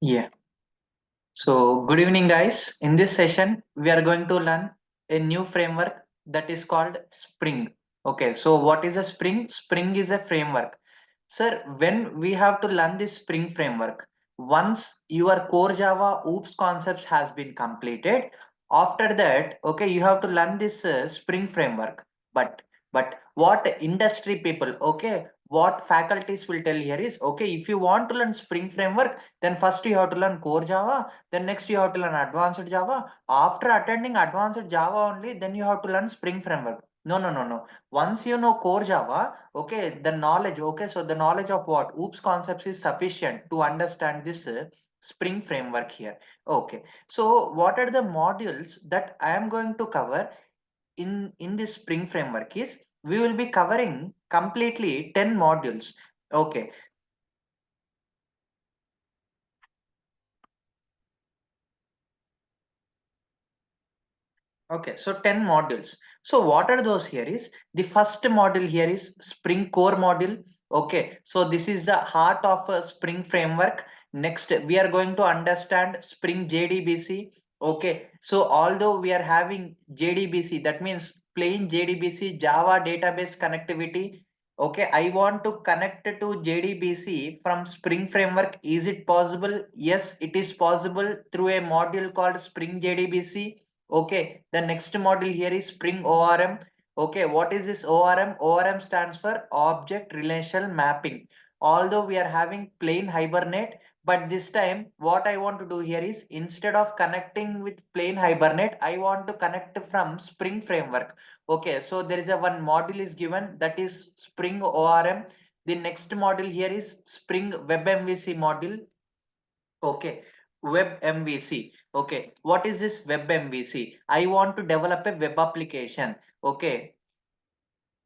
Yeah. So, good evening, guys. In this session, we are going to learn a new framework that is called Spring. Okay, so what is a Spring? Spring is a framework. Sir, when we have to learn this Spring framework, once your core Java OOPS concepts has been completed, after that, okay, you have to learn this Spring framework. But but what industry people, okay, what faculties will tell here is, okay, if you want to learn Spring framework, then first you have to learn core Java, then next you have to learn advanced Java. After attending advanced Java only, then you have to learn Spring framework. No, no, no, no. Once you know core Java, okay, the knowledge, okay, so the knowledge of what OOPS concepts is sufficient to understand this Spring framework here. Okay, so what are the modules that I am going to cover in this Spring framework is we will be covering completely 10 modules. Okay, okay, so 10 modules. So what are those here is the first module here is Spring Core module. Okay, so this is the heart of a Spring framework. Next, we are going to understand Spring JDBC. Okay, so although we are having JDBC, that means plain JDBC Java database connectivity. Okay, I want to connect to JDBC from Spring framework. Is it possible? Yes, it is possible through a module called Spring JDBC. Okay, the next model here is Spring ORM. Okay, what is this ORM? ORM stands for Object Relational Mapping. Although we are having plain Hibernate, but this time what I want to do here is instead of connecting with plain Hibernate, I want to connect from Spring Framework. Okay, so there is a one module is given that is Spring ORM. The next module here is Spring WebMVC module. Okay, web MVC. Okay, what is this web MVC? I want to develop a web application. Okay,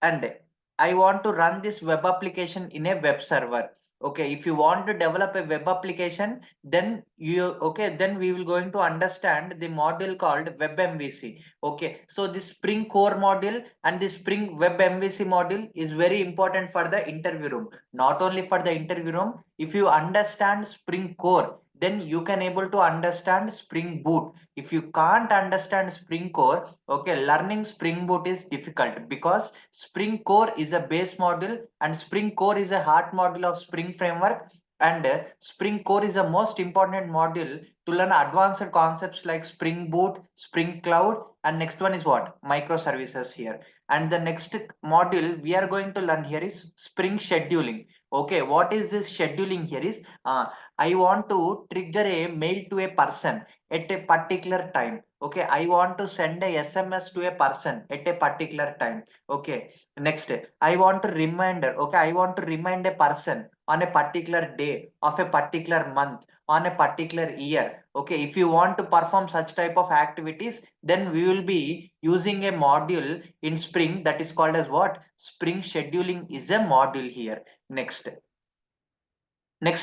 and I want to run this web application in a web server. Okay, if you want to develop a web application, then then we will going to understand the module called web MVC. Okay, so the Spring Core module and the Spring Web MVC module is very important for the interview room. Not only for the interview room, if you understand Spring Core, then you can able to understand Spring Boot. If you can't understand Spring Core, okay, learning Spring Boot is difficult because Spring Core is a base module and Spring Core is a heart module of Spring framework, and Spring Core is a most important module to learn advanced concepts like Spring Boot, Spring Cloud, and next one is what? Microservices here. And the next module we are going to learn here is Spring Scheduling. Okay, what is this scheduling here is I want to trigger a mail to a person at a particular time. Okay, I want to send a SMS to a person at a particular time. Okay, next, I want to reminder. Okay, I want to remind a person on a particular day of a particular month on a particular year. Okay, if you want to perform such type of activities, then we will be using a module in Spring that is called as what? Spring Scheduling is a module here. Next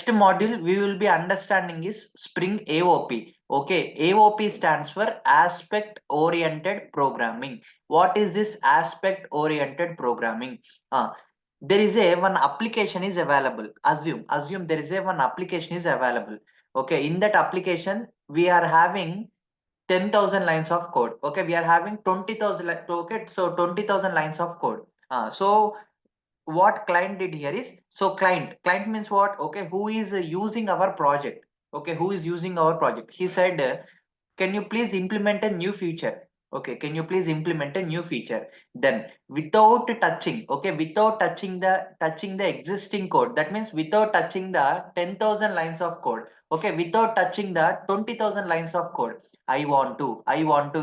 module we will be understanding is Spring AOP. Okay, AOP stands for Aspect Oriented Programming. What is this Aspect Oriented Programming? There is a one application is available. Assume there is a one application is available. Okay, in that application we are having 10,000 lines of code. Okay, we are having 20,000. Okay, so 20,000 lines of code. So what client did here is, so client means what? Okay, who is using our project? Okay, who is using our project? He said, can you please implement a new feature? Okay, can you please implement a new feature? Then without touching, okay, without touching the existing code, that means without touching the 10,000 lines of code, okay, without touching the 20,000 lines of code, I want to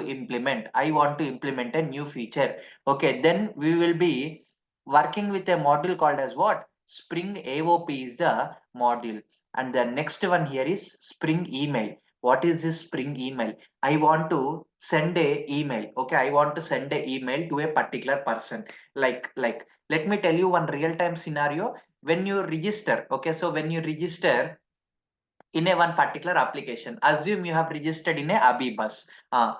implement a new feature. Okay, then we will be working with a module called as what? Spring AOP is the module. And the next one here is Spring Email. What is this Spring Email? I want to send a email. Okay, I want to send a email to a particular person. Let me tell you one real time scenario. When you register, okay, so when you register in a one particular application. Assume you have registered in a Abibus.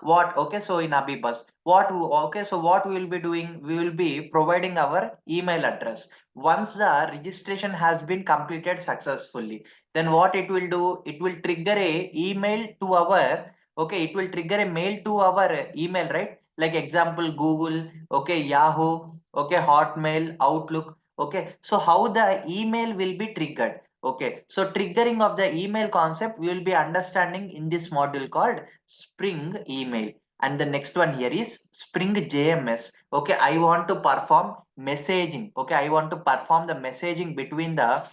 What? Okay, so in Abibus, what? Okay, so what we will be doing? We will be providing our email address. Once the registration has been completed successfully, then what it will do? It will trigger a email to our. Okay, it will trigger a mail to our email, right? Like example, Google. Okay, Yahoo. Okay, Hotmail, Outlook. Okay, so how the email will be triggered? Okay, so triggering of the email concept we will be understanding in this module called Spring Email. And the next one here is Spring JMS. Okay, I want to perform messaging. Okay, I want to perform the messaging between the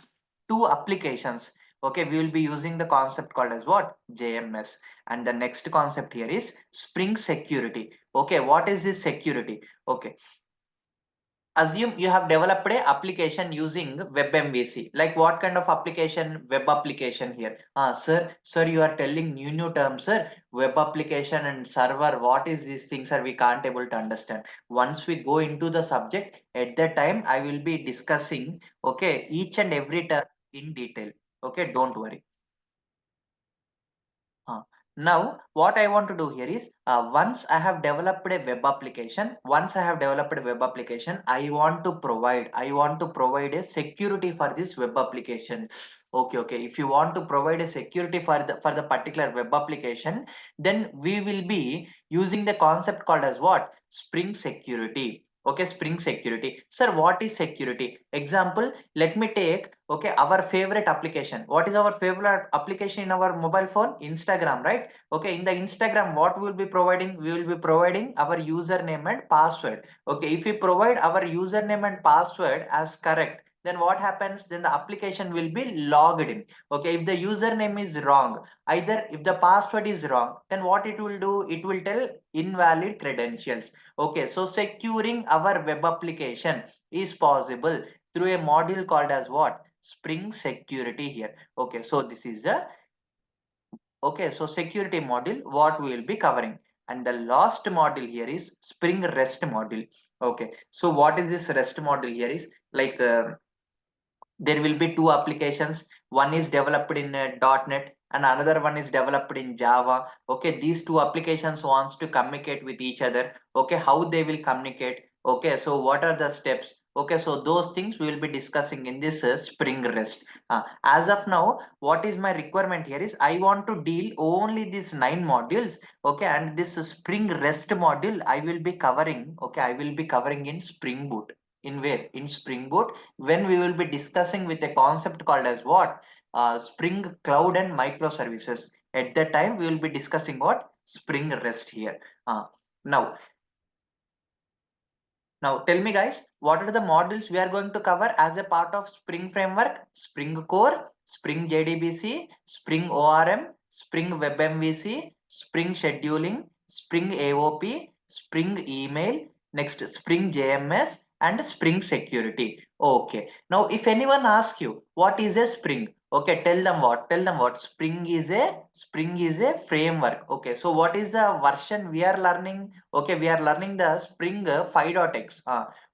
two applications. Okay, we will be using the concept called as what? JMS. And the next concept here is Spring Security. Okay, what is this security? Okay, assume you have developed a application using WebMVC. Like what kind of application? Web application here. Sir, you are telling new terms, sir. Web application and server. What is these things, sir? We can't able to understand. Once we go into the subject, at that time I will be discussing, okay, each and every term in detail. Okay, don't worry. Uh, Now, what I want to do here is once I have developed a web application, I want to provide a security for this web application. Okay. If you want to provide a security for the particular web application, then we will be using the concept called as what? Spring Security. Okay, Spring Security. Sir, what is security? Example, let me take, okay, our favorite application. What is our favorite application in our mobile phone? Instagram, right? Okay, in the Instagram, what we will be providing? We will be providing our username and password. Okay, if we provide our username and password as correct, then what happens? Then the application will be logged in. Okay, if the username is wrong, either if the password is wrong, then what it will do? It will tell invalid credentials. Okay, so securing our web application is possible through a module called as what? Spring Security here. Okay, so this is the, okay, so security module what we will be covering. And the last module here is Spring REST module. Okay, so what is this REST module here is like there will be two applications. One is developed in .NET and another one is developed in Java. Okay, these two applications wants to communicate with each other. Okay, how they will communicate? Okay, so what are the steps? Okay, so those things we will be discussing in this Spring REST. As of now, what is my requirement here is I want to deal only these 9 modules. Okay, and this Spring REST module I will be covering. Okay, I will be covering in Spring Boot. In where? In Spring Boot, when we will be discussing with a concept called as what? Spring Cloud and Microservices. At that time, we will be discussing what? Spring REST here. Now, now tell me guys, what are the modules we are going to cover as a part of Spring Framework? Spring Core, Spring JDBC, Spring ORM, Spring WebMVC, Spring Scheduling, Spring AOP, Spring Email, next Spring JMS and Spring Security. Okay. Now, if anyone asks you, what is a Spring? Okay, tell them what? Tell them what? Spring is a framework. Okay, so what is the version we are learning? Okay, we are learning the Spring 5.x.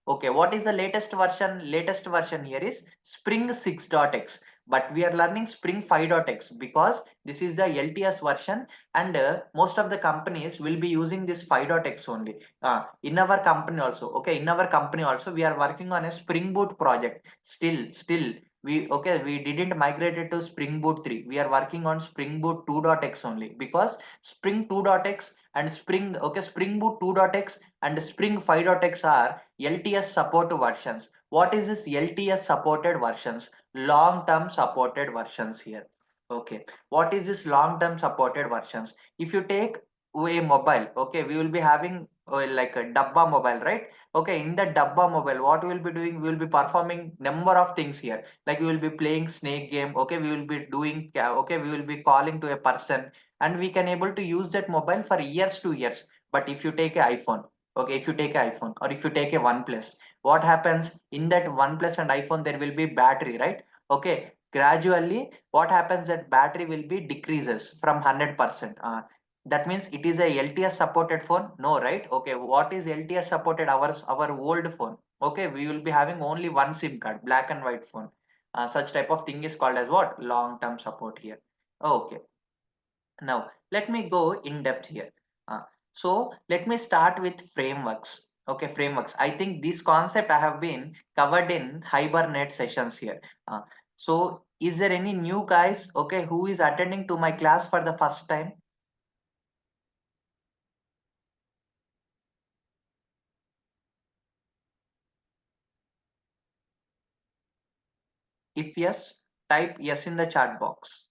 Okay, what is the latest version? Latest version here is Spring 6.x. But we are learning Spring 5.x because this is the LTS version, and most of the companies will be using this 5.x only. In our company also, okay, in our company also, we are working on a Spring Boot project. Still, we didn't migrate it to Spring Boot 3. We are working on Spring Boot 2.x only because Spring 2.x and Spring Boot 2.x and Spring 5.x are LTS support versions. What is this LTS supported versions? Long term supported versions here. Okay, what is this long term supported versions? If you take a mobile, okay, we will be having like a Dabba mobile, right? Okay, in the Dabba mobile, what we will be doing? We will be performing number of things here. Like we will be playing snake game. Okay, we will be doing. Okay, we will be calling to a person, and we can able to use that mobile for years to years. But if you take an iPhone, okay, if you take an iPhone or if you take a OnePlus, what happens in that OnePlus and iPhone? There will be battery, right? Okay, gradually, what happens that battery will be decreases from 100%. That means it is a LTS supported phone? No, right? Okay, what is LTS supported? Our old phone. Okay, we will be having only one SIM card, black and white phone. Such type of thing is called as what? Long term support here. Okay. Now, let me go in depth here. So let me start with frameworks. Okay, frameworks. I think this concept I have been covered in Hibernate sessions here. So is there any new guys, okay, who is attending to my class for the first time? If yes, type yes in the chat box.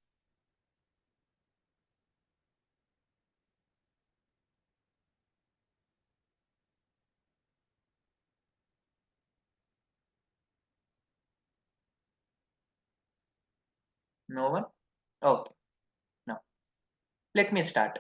No one? Okay, now let me start.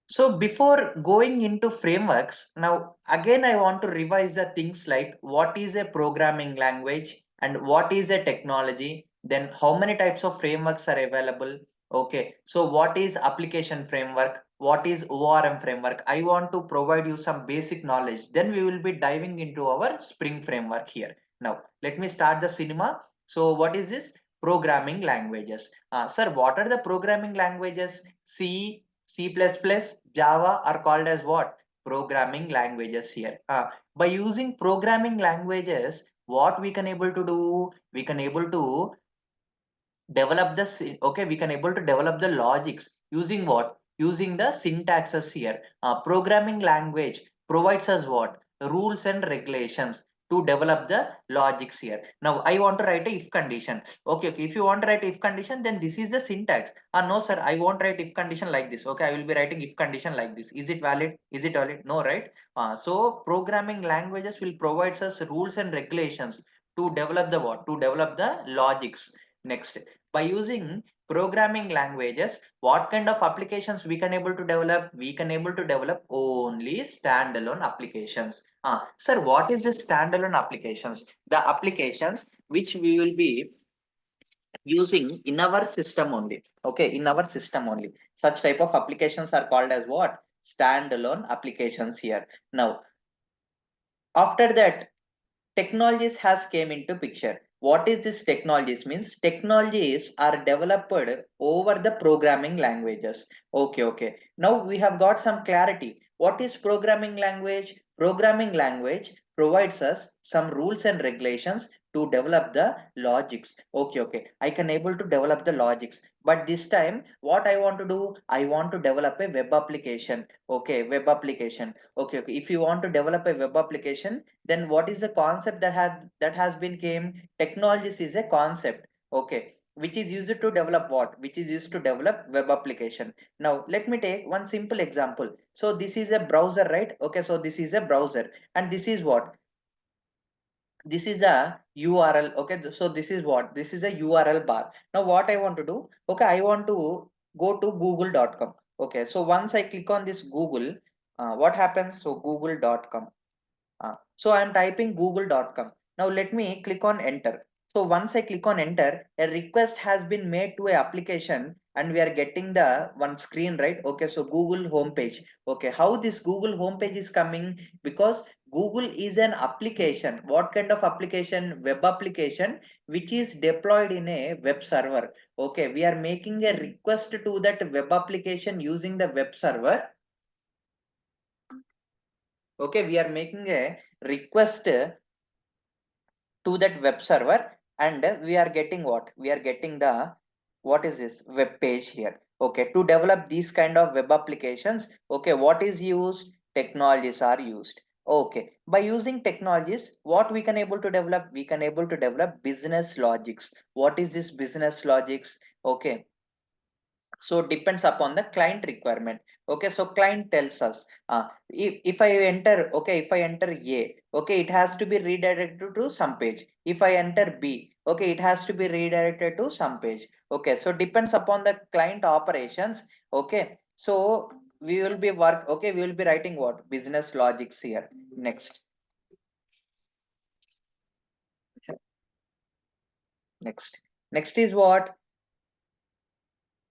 So before going into frameworks, now again I want to revise the things like what is a programming language and what is a technology, then how many types of frameworks are available. Okay, so what is application framework, what is ORM framework. I want to provide you some basic knowledge. Then we will be diving into our Spring framework here. Now let me start the cinema. So what is this? Programming languages. Sir, what are the programming languages? C++, Java are called as what? Programming languages here. By using programming languages, what we can able to do? We can able to develop the okay, we can able to develop the logics using what? Using the syntaxes here. Programming language provides us what? Rules and regulations to develop the logics here. Now I want to write a if condition. Okay, okay, if you want to write if condition, then this is the syntax. No sir, I won't write if condition like this. Okay, I will be writing if condition like this. Is it valid? Is it valid? No, right? So programming languages will provide us rules and regulations to develop the what? To develop the logics. Next, by using programming languages, what kind of applications we can able to develop? We can able to develop only standalone applications. Sir, what is this standalone applications? The applications which we will be using in our system only. Okay, in our system only, such type of applications are called as what? Standalone applications here. Now after that, technologies has came into picture. What is this technologies? Means technologies are developed over the programming languages. Okay, okay, now we have got some clarity. What is programming language? Programming language provides us some rules and regulations to develop the logics. Okay, okay, I can able to develop the logics, but this time what I want to do, I want to develop a web application. Okay, web application. Okay, okay, if you want to develop a web application, then what is the concept that has been came? Technologies is a concept. Okay, which is used to develop what? Which is used to develop web application. Now let me take one simple example. So this is a browser, right? Okay, so this is a browser, and this is what? This is a URL. Okay, so this is what? This is a URL bar. Now what I want to do? Okay, I want to go to google.com. Okay, so once I click on this Google, what happens? So google.com. So I'm typing google.com. Now let me click on enter. So once I click on enter, a request has been made to a application and we are getting the one screen, right? Okay, so Google homepage. Okay, how this Google homepage is coming? Because Google is an application. What kind of application? Web application, which is deployed in a web server. Okay, we are making a request to that web application using the web server. Okay, we are making a request to that web server, and we are getting what? We are getting the, what is this? Web page here. Okay, to develop these kind of web applications, okay, what is used? Technologies are used. Okay, by using technologies, what we can able to develop? We can able to develop business logics. What is this business logics? Okay, so depends upon the client requirement. Okay, so client tells us, if I enter, okay, if I enter A, okay, it has to be redirected to some page. If I enter B, okay, it has to be redirected to some page. Okay, so depends upon the client operations. Okay, so we will be work, okay, we will be writing what? Business logics here. Next next is what?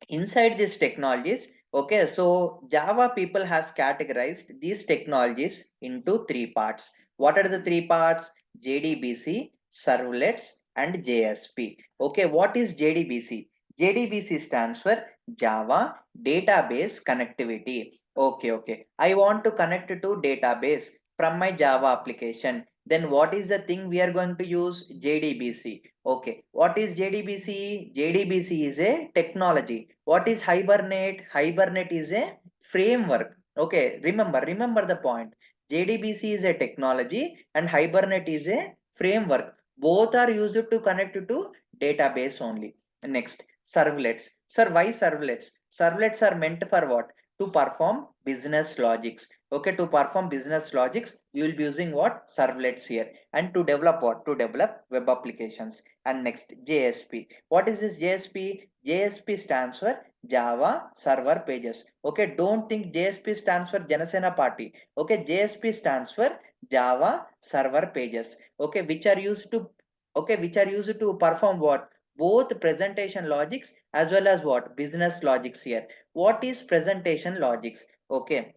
Inside these technologies. Okay, so Java people has categorized these technologies into three parts. What are the three parts? JDBC, servlets, and JSP. Okay, what is JDBC? JDBC stands for Java Database Connectivity. Okay. I want to connect to database from my Java application. Then what is the thing we are going to use? JDBC. Okay. What is JDBC? JDBC is a technology. What is Hibernate? Hibernate is a framework. Okay. Remember the point. JDBC is a technology and Hibernate is a framework. Both are used to connect to database only. Next, servlets. Sir, why servlets? Servlets are meant for what? To perform business logics. Okay, to perform business logics, you will be using what? Servlets here. And to develop what? To develop web applications. And next, JSP. What is this JSP? JSP stands for Java Server Pages. Okay, don't think JSP stands for Janasena Party. Okay, JSP stands for Java Server Pages. Okay, which are used to perform what? Both presentation logics as well as what? Business logics here. What is presentation logics? Okay,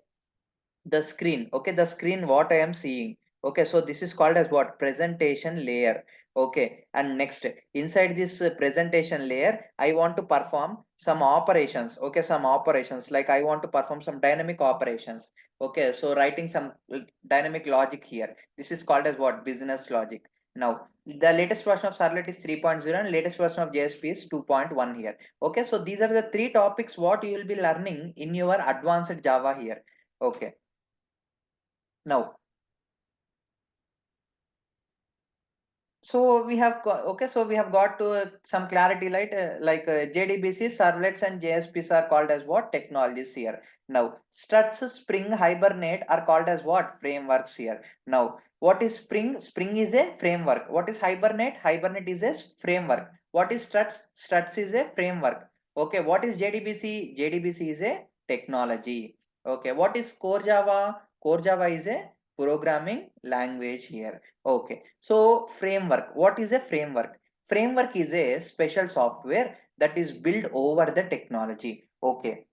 the screen. Okay, the screen what I am seeing. Okay, so this is called as what? Presentation layer. Okay, and next, inside this presentation layer, I want to perform some operations. Okay, some operations, like I want to perform some dynamic operations. Okay, so writing some dynamic logic here. This is called as what? Business logic. Now the latest version of servlet is 3.0 and latest version of JSP is 2.1 here. Okay, so these are the three topics what you will be learning in your advanced Java here. Okay, now, so we have okay, so we have got to some clarity, like JDBC servlets and JSPs are called as what? Technologies here. Now struts, Spring, Hibernate are called as what? Frameworks here. Now what is Spring? Spring is a framework. What is Hibernate? Hibernate is a framework. What is struts? Struts is a framework. Okay, what is JDBC? JDBC is a technology. Okay, what is Core Java? Core Java is a programming language here. Okay, so framework. What is a framework? Framework is a special software that is built over the technology. Okay,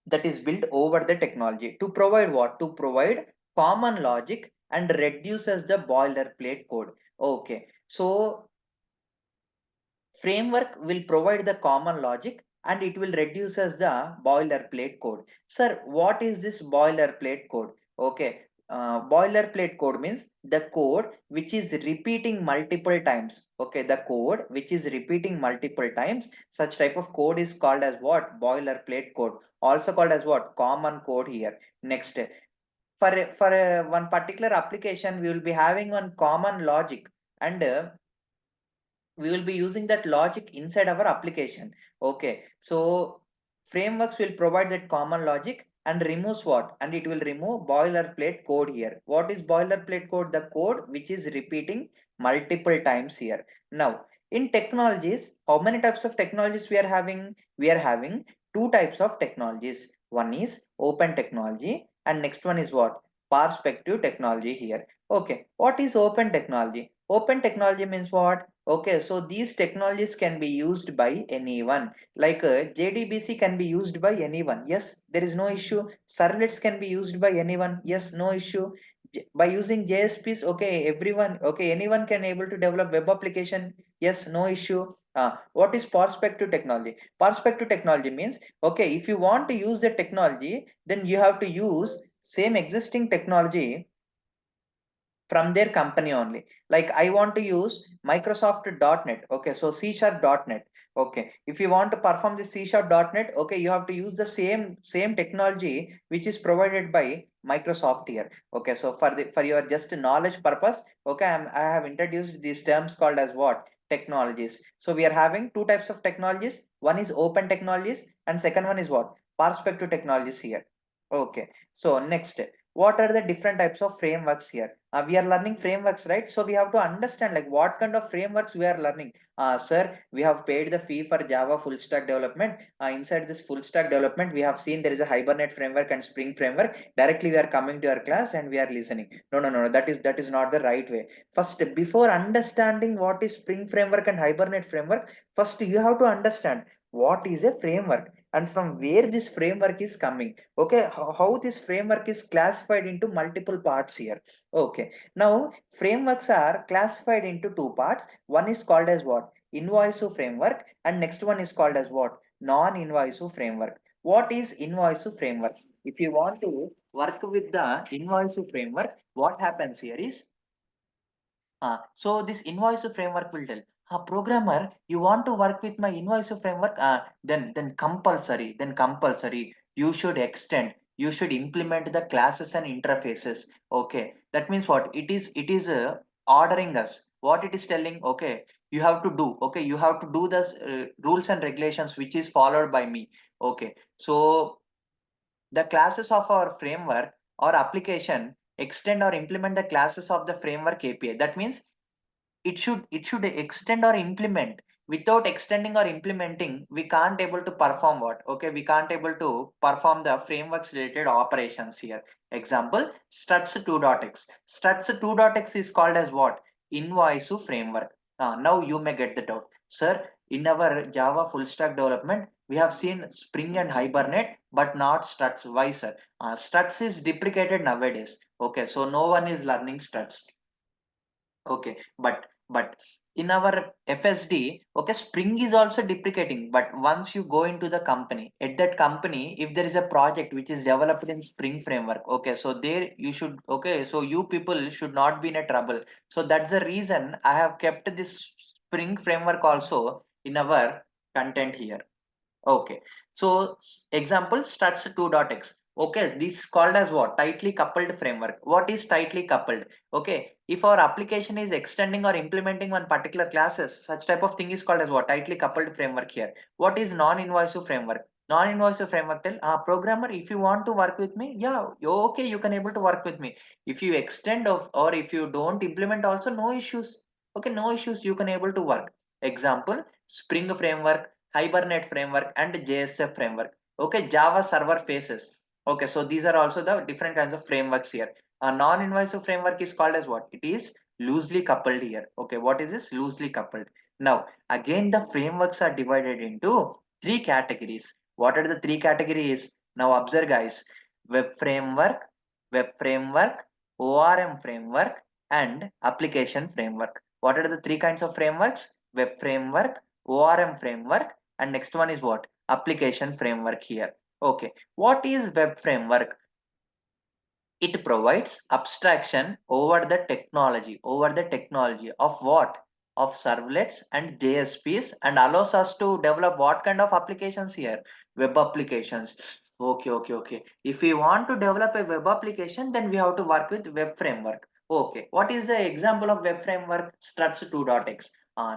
that is built over the technology to provide what? To provide common logic and reduces the boilerplate code. Okay, so framework will provide the common logic and it will reduces the boilerplate code. Sir, what is this boilerplate code? Okay, boilerplate code means the code which is repeating multiple times. Okay, the code which is repeating multiple times, such type of code is called as what? Boilerplate code, also called as what? Common code here. Next, for one particular application we will be having one common logic, and we will be using that logic inside our application. Okay, so frameworks will provide that common logic and removes what? And it will remove boilerplate code here. What is boilerplate code? The code which is repeating multiple times here. Now in technologies, how many types of technologies we are having? We are having two types of technologies. One is open technology and next one is what? Perspective technology here. Okay, what is open technology? Open technology means what? Okay, so these technologies can be used by anyone. Like JDBC can be used by anyone. Yes, there is no issue. Servlets can be used by anyone. Yes, no issue. By using JSPs, okay, everyone, okay, anyone can able to develop web application. Yes, no issue. What is perspective technology? Perspective technology means, okay, if you want to use the technology, then you have to use same existing technology from their company only. Like I want to use Microsoft.NET. Okay, so C#.NET. Okay, if you want to perform the C#.NET, okay, you have to use the same technology which is provided by Microsoft here. Okay, so for your just knowledge purpose, okay, I have introduced these terms called as what? Technologies. So we are having two types of technologies. One is open technologies and second one is what? Perspective technologies here. Okay, so next, what are the different types of frameworks here? We are learning frameworks, right? So we have to understand like what kind of frameworks we are learning. Sir, we have paid the fee for Java full stack development. Inside this full stack development, we have seen there is a Hibernate framework and Spring framework. Directly we are coming to our class and we are listening. No. That is not the right way. First, before understanding what is Spring framework and Hibernate framework, first you have to understand what is a framework and from where this framework is coming. Okay, how this framework is classified into multiple parts here. Okay, now frameworks are classified into two parts. One is called as what? invasive framework, and next one is called as what? Non-invasive framework. What is invasive framework? If you want to work with the invasive framework, what happens here is, so this invasive framework will tell, programmer, you want to work with my invasive framework, then compulsory, you should extend, you should implement the classes and interfaces. Okay, that means what? It is ordering us. What it is telling, okay, you have to do, okay, you have to do this rules and regulations which is followed by me. Okay, so the classes of our framework or application extend or implement the classes of the framework API. That means it should extend or implement. Without extending or implementing, we can't able to perform what? Okay, we can't able to perform the frameworks related operations here. Example, struts 2.x. Struts 2.x is called as what? Invasive framework. Now you may get the doubt, sir, in our Java full stack development we have seen Spring and Hibernate but not struts. Why, sir? Struts is deprecated nowadays. Okay, so no one is learning struts. Okay, but in our FSD, okay, Spring is also deprecating. But once you go into the company, at that company, if there is a project which is developed in Spring framework, okay, so there you should, okay, so you people should not be in a trouble. So that's the reason I have kept this Spring framework also in our content here. Okay, so example struts 2.x. Okay, this is called as what? Tightly coupled framework. What is tightly coupled? Okay, if our application is extending or implementing one particular classes, such type of thing is called as what? Tightly coupled framework here. What is non-invasive framework? Non-invasive framework tell, programmer, if you want to work with me, yeah, okay, you can able to work with me. If you extend of or if you don't implement also, no issues. Okay, no issues, you can able to work. Example, Spring framework, Hibernate framework, and JSF framework. Okay, Java server faces. Okay, so these are also the different kinds of frameworks here. A non-invasive framework is called as what? It is loosely coupled here. Okay, what is this? Loosely coupled. Now, again, the frameworks are divided into three categories. What are the three categories? Now, observe, guys. Web framework, ORM framework, and application framework. What are the three kinds of frameworks? Web framework, ORM framework, and next one is what? Application framework here. Okay, what is web framework? It provides abstraction over the technology of what? Of servlets and JSPs, and allows us to develop what kind of applications here? Web applications. Okay. If we want to develop a web application, then we have to work with web framework. Okay, what is the example of web framework? Struts 2.x.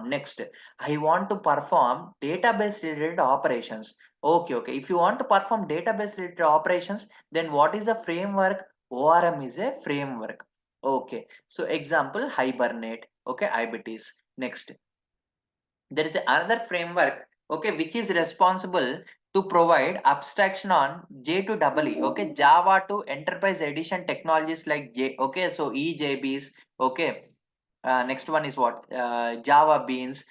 Next, I want to perform database related operations. Okay. If you want to perform database related operations, then what is the framework? ORM is a framework. Okay, so example Hibernate. Okay, IBTs. Next, there is another framework. Okay, which is responsible to provide abstraction on J2EE. Okay, Java to Enterprise Edition technologies like J. Okay, so EJBs. Okay, next one is what? Java Beans.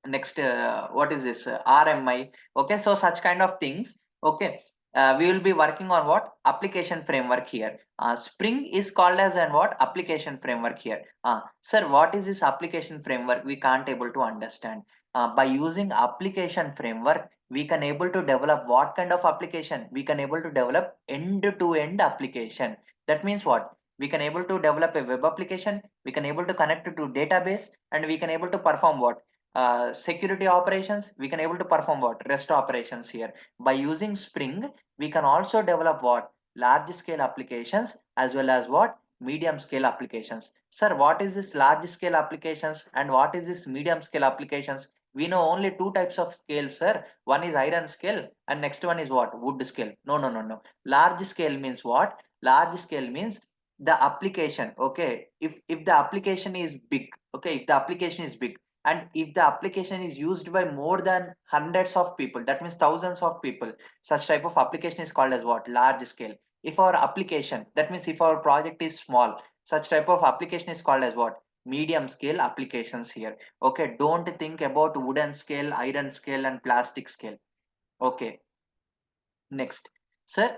Next, what is this? RMI. Okay, so such kind of things. Okay, we will be working on what? Application framework here. Spring is called as an what? Application framework here. Sir, what is this application framework? We can't able to understand. By using application framework, we can able to develop what kind of application? We can able to develop end-to-end application. That means what? We can able to develop a web application. We can able to connect it to database, and we can able to perform what? Security operations. We can able to perform what? REST operations here. By using Spring, we can also develop what? Large scale applications, as well as what? Medium scale applications. Sir, what is this large scale applications and what is this medium scale applications? We know only two types of scales, sir. One is iron scale and next one is what? Wood scale. No. Large scale means what? Large scale means the application. Okay, if the application is big, okay, if the application is big, and if the application is used by more than hundreds of people, that means thousands of people, such type of application is called as what? Large scale. If our application, that means if our project is small, such type of application is called as what? Medium scale applications here. Okay, don't think about wooden scale, iron scale, and plastic scale. Okay, next. Sir,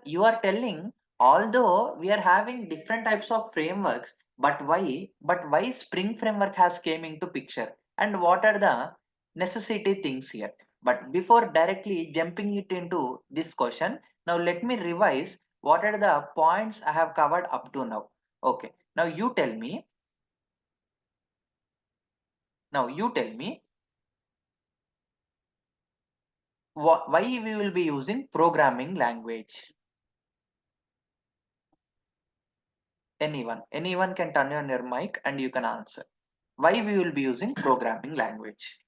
you are telling, although we are having different types of frameworks, But why Spring Framework has came into picture, and what are the necessity things here? But before directly jumping it into this question, now let me revise what are the points I have covered up to now. Okay, now you tell me. Now you tell me why we will be using programming language. Anyone can turn on your mic and you can answer. Why we will be using programming language?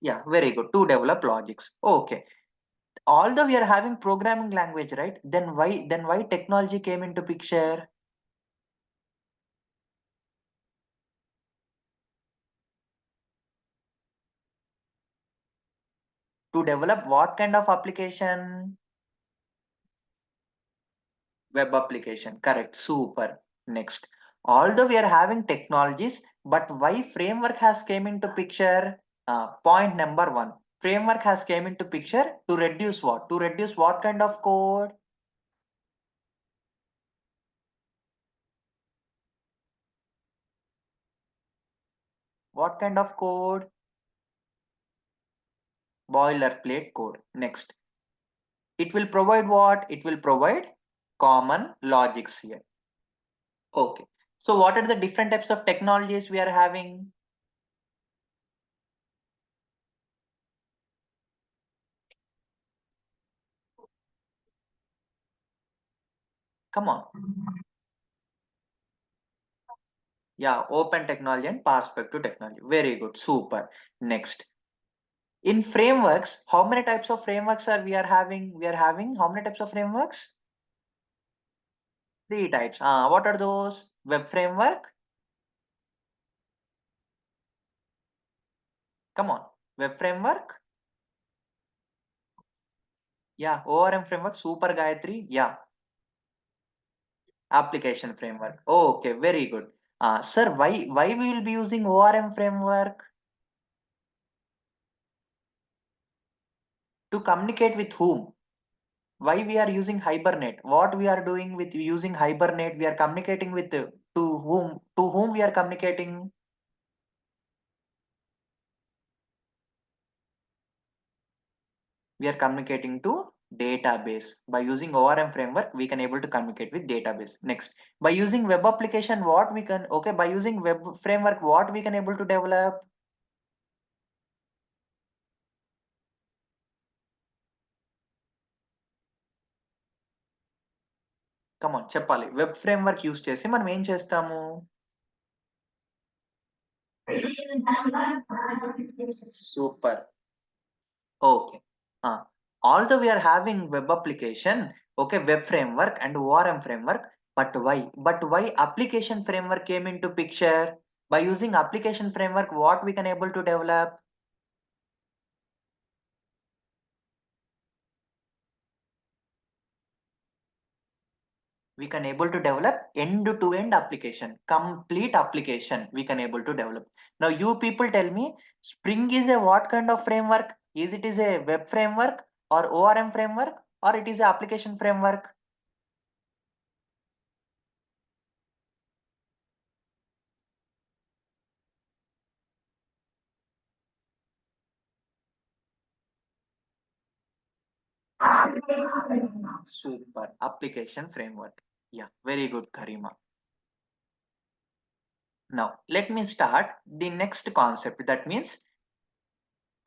Yeah, very good. To develop logics. Okay. Although we are having programming language, right? Then why technology came into picture? To develop what kind of application? Web application. Correct. Super. Next. Although we are having technologies, but why framework has came into picture? Point number one. Framework has came into picture to reduce what? To reduce what kind of code? What kind of code? Boilerplate code. Next. It will provide what? It will provide common logics here. Okay. So what are the different types of technologies we are having? Come on. Yeah, open technology and perspective technology. Very good. Super. Next. In frameworks, how many types of frameworks are we are having? We are having how many types of frameworks? Three types. What are those? Web framework. Come on. Web framework. Yeah. ORM framework. Super Gayatri. Yeah. Application framework. Okay. Very good. Sir, why we will be using ORM framework? To communicate with whom? Why we are using Hibernate? What we are doing with using Hibernate? We are communicating with to whom? To whom we are communicating? We are communicating to database. By using ORM framework, we can able to communicate with database. Next, by using web application, what we can, okay, by using web framework, what we can able to develop? Come on, చెప్పాలి. Web framework use చేసి మనం ఏం చేస్తాము? Super. Okay. Although we are having web application, okay, web framework and ORM framework, but why? But why application framework came into picture? By using application framework, what we can able to develop? We can able to develop end-to-end application, complete application we can able to develop. Now you people tell me, Spring is a what kind of framework? Is it is a web framework or ORM framework or it is a application framework? Super application framework. Yeah, very good, Karima. Now, let me start the next concept. That means,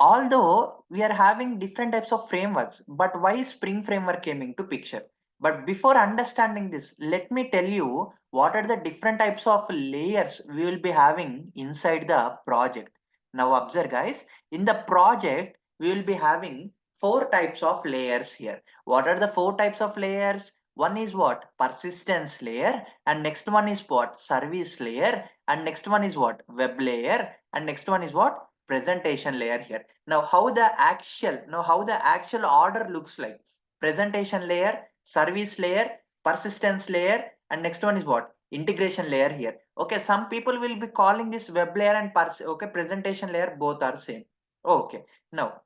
although we are having different types of frameworks, but why Spring framework came into picture? But before understanding this, let me tell you what are the different types of layers we will be having inside the project. Now observe guys, in the project, we will be having four types of layers here. What are the four types of layers? One is what? Persistence layer, and next one is what? Service layer, and next one is what? Web layer, and next one is what? Presentation layer here. Now how the actual order looks like? Presentation layer, service layer, persistence layer, and next one is what? Integration layer here. Okay, some people will be calling this web layer and okay, presentation layer, both are same. Okay, now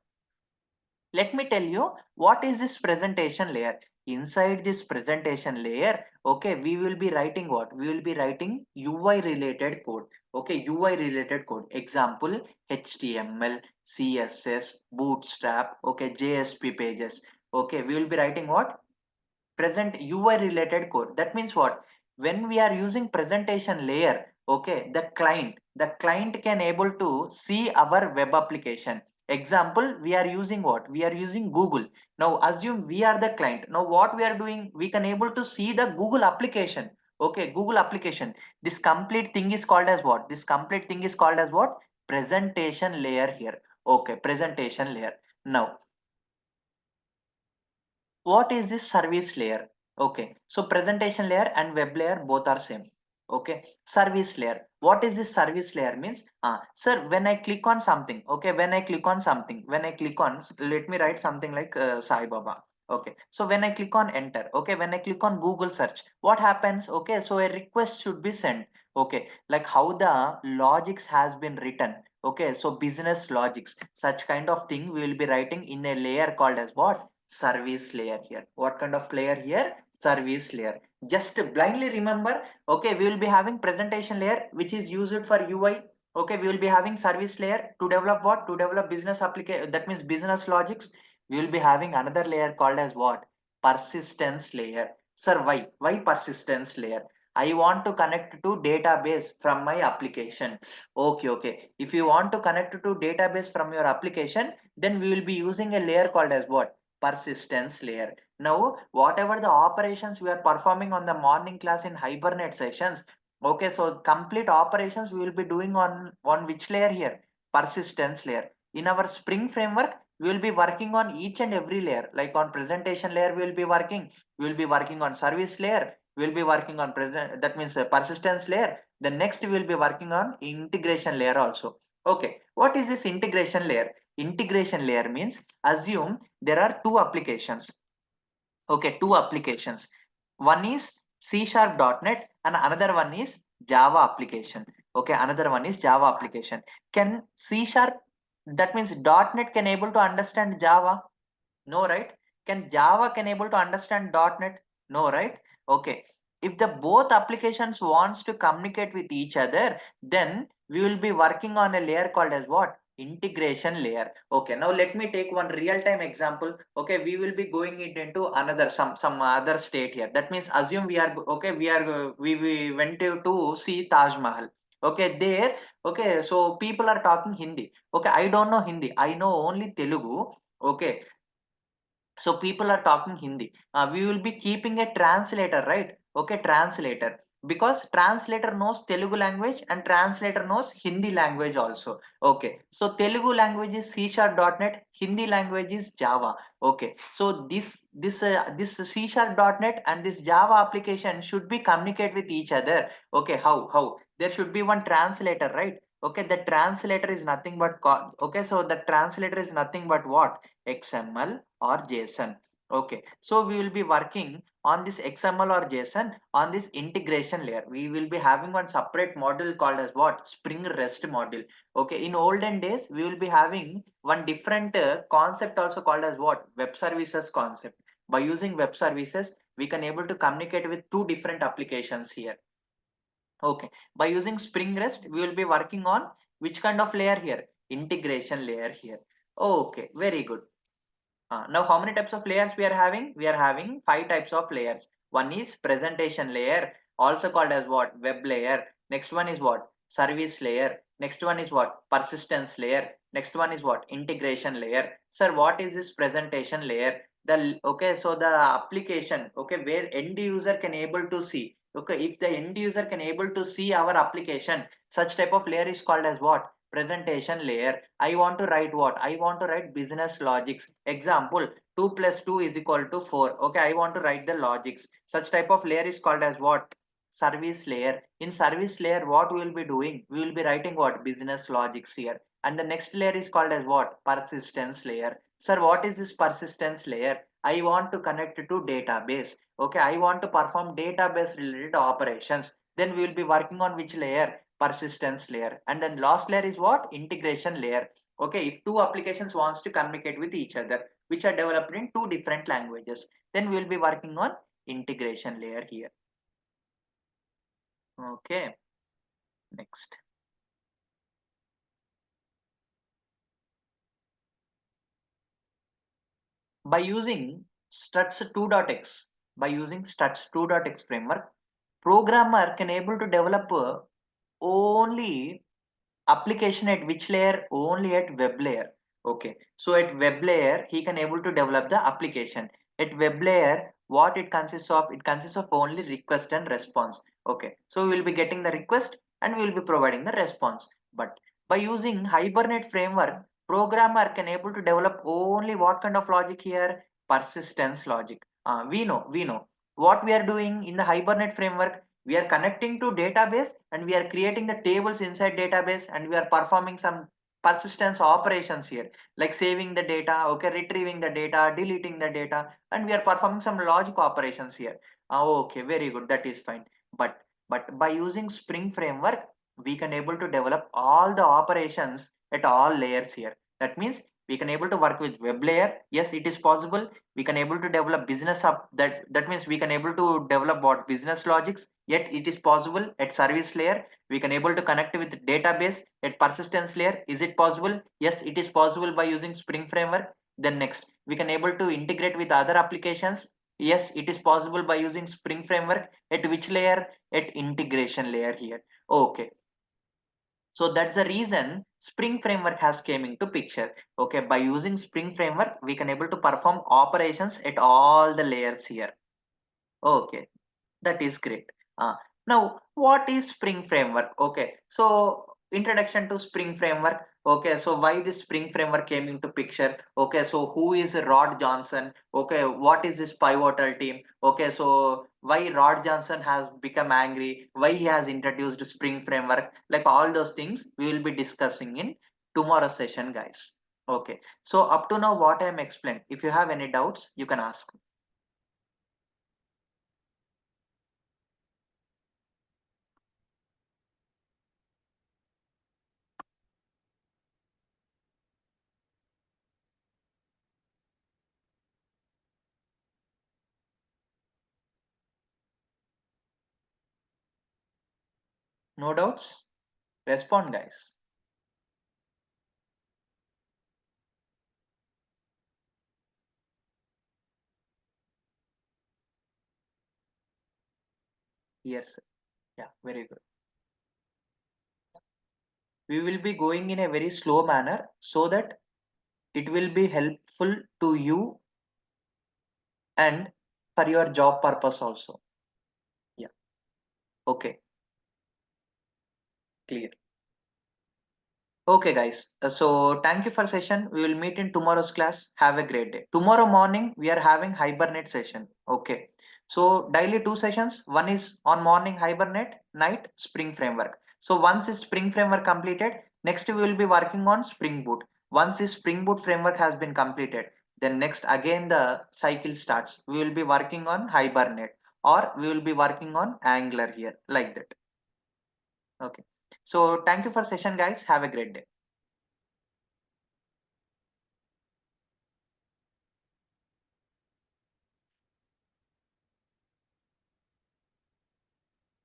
let me tell you what is this presentation layer. inside this presentation layer, okay, we will be writing what? We will be writing UI related code. Okay, UI related code. Example, HTML, CSS, Bootstrap, okay, JSP pages. Okay, we will be writing what? Present UI related code. That means what? When we are using presentation layer, okay, the client can able to see our web application. Example, we are using what? We are using Google. Now assume we are the client. Now what we are doing? We can able to see the Google application. Okay, Google application. This complete thing is called as what? This complete thing is called as what? Presentation layer here. Okay, presentation layer. Now what is this service layer? Okay, so presentation layer and web layer both are same. Okay, service layer. What is this service layer means? Sir, when I click on something, okay, when I click on something, when I click on, let me write something like Sai Baba. Okay, so when I click on enter, okay, when I click on Google search, what happens? Okay, so a request should be sent. Okay, like how the logics has been written. Okay, so business logics, such kind of thing we will be writing in a layer called as what? Service layer here. What kind of layer here? Service layer. Just blindly remember, okay, we will be having presentation layer which is used for UI. Okay, we will be having service layer to develop what? To develop business application, that means business logics. We will be having another layer called as what? Persistence layer. Sir, why persistence layer? I want to connect to database from my application. Okay, if you want to connect to database from your application, then we will be using a layer called as what? Persistence layer. Now whatever the operations we are performing on the morning class in Hibernate sessions, okay, so complete operations we will be doing on which layer here? Persistence layer. In our Spring framework we will be working on each and every layer. Like on presentation layer we will be working on service layer, we will be working on present, that means persistence layer. The next we will be working on integration layer also. Okay, what is this integration layer? Integration layer means, assume there are two applications. Okay, two applications. One is C#.NET and another one is Java application. Okay, another one is Java application. Can C Sharp, that means .NET can able to understand Java? No, right? Can Java can able to understand .NET? No, right? Okay. If the both applications wants to communicate with each other, then we will be working on a layer called as what? Integration layer. Okay. Now let me take one real-time example. Okay, we will be going it into another some other state here. That means assume we are okay. We went to see Taj Mahal. Okay, there. Okay, so people are talking Hindi. Okay, I don't know Hindi. I know only Telugu. Okay, so people are talking Hindi. We will be keeping a translator, right? Okay, translator, because translator knows Telugu language and translator knows Hindi language also. Okay, so Telugu language is C#.NET, Hindi language is Java. Okay, so this C#.NET and this Java application should be communicate with each other. Okay, how there should be one translator, right? Okay, the translator is nothing but okay, so the translator is nothing but what? XML or JSON. Okay, so we will be working on this XML or JSON on this integration layer. We will be having one separate module called as what? Spring REST module. Okay, in olden days we will be having one different concept also called as what? Web services concept. By using web services we can able to communicate with two different applications here. Okay, by using Spring REST we will be working on which kind of layer here? Integration layer here. Okay, very good. Now, how many types of layers we are having? We are having 5 types of layers. One is presentation layer, also called as what? Web layer. Next one is what? Service layer. Next one is what? Persistence layer. Next one is what? Integration layer. Sir, what is this presentation layer? Okay, so the application, okay, where end user can able to see. Okay, if the end user can able to see our application, such type of layer is called as what? Presentation layer. I want to write what? I want to write business logics. Example, 2 plus 2 is equal to 4. Okay, I want to write the logics. Such type of layer is called as what? Service layer. In service layer, what we will be doing? We will be writing what? Business logics here. And the next layer is called as what? Persistence layer. Sir, what is this persistence layer? I want to connect to database. Okay, I want to perform database related operations. Then we will be working on which layer? Persistence layer. And then last layer is what? Integration layer. Okay, if two applications wants to communicate with each other, which are developed in two different languages, then we will be working on integration layer here. Okay, next. By using struts 2.x, by using struts 2.x framework, programmer can able to develop only application at which layer? Only at web layer. Okay, so at web layer he can able to develop the application. At web layer, what it consists of? It consists of only request and response. Okay, so we will be getting the request and we will be providing the response. But by using Hibernate framework, programmer can able to develop only what kind of logic here? Persistence logic. We know what we are doing in the Hibernate framework. We are connecting to database and we are creating the tables inside database, and we are performing some persistence operations here, like saving the data, okay, retrieving the data, deleting the data, and we are performing some logic operations here. Okay, very good, that is fine. But by using Spring framework, we can able to develop all the operations at all layers here. That means we can able to work with web layer. Yes, it is possible. We can able to develop business up, that means we can able to develop what business logics. Yet it is possible at service layer. We can able to connect with database at persistence layer. Is it possible? Yes, it is possible by using Spring framework. Then next, we can able to integrate with other applications. Yes, it is possible by using Spring framework. At which layer? At integration layer here. Okay, so that's the reason Spring framework has came into picture. Okay, by using Spring framework, we can able to perform operations at all the layers here. Okay, that is great. Now, what is Spring framework? Okay, so introduction to Spring framework. Okay, so why this Spring framework came into picture? Okay, so who is Rod Johnson? Okay, what is this pivotal team? Okay, so why Rod Johnson has become angry? Why he has introduced Spring framework? Like all those things we will be discussing in tomorrow session, guys. Okay, so up to now what I am explained. If you have any doubts, you can ask. No doubts? Respond, guys. Yes. Yeah, very good. We will be going in a very slow manner so that it will be helpful to you and for your job purpose also. Yeah. Okay. Clear. Okay, guys. So thank you for session. We will meet in tomorrow's class. Have a great day. Tomorrow morning we are having Hibernate session. Okay. So daily two sessions. One is on morning Hibernate, night Spring framework. So once this Spring framework completed, next we will be working on Spring Boot. Once this Spring Boot framework has been completed, then next again the cycle starts. We will be working on Hibernate, or we will be working on Angular here, like that. Okay. So thank you for session, guys. Have a great day.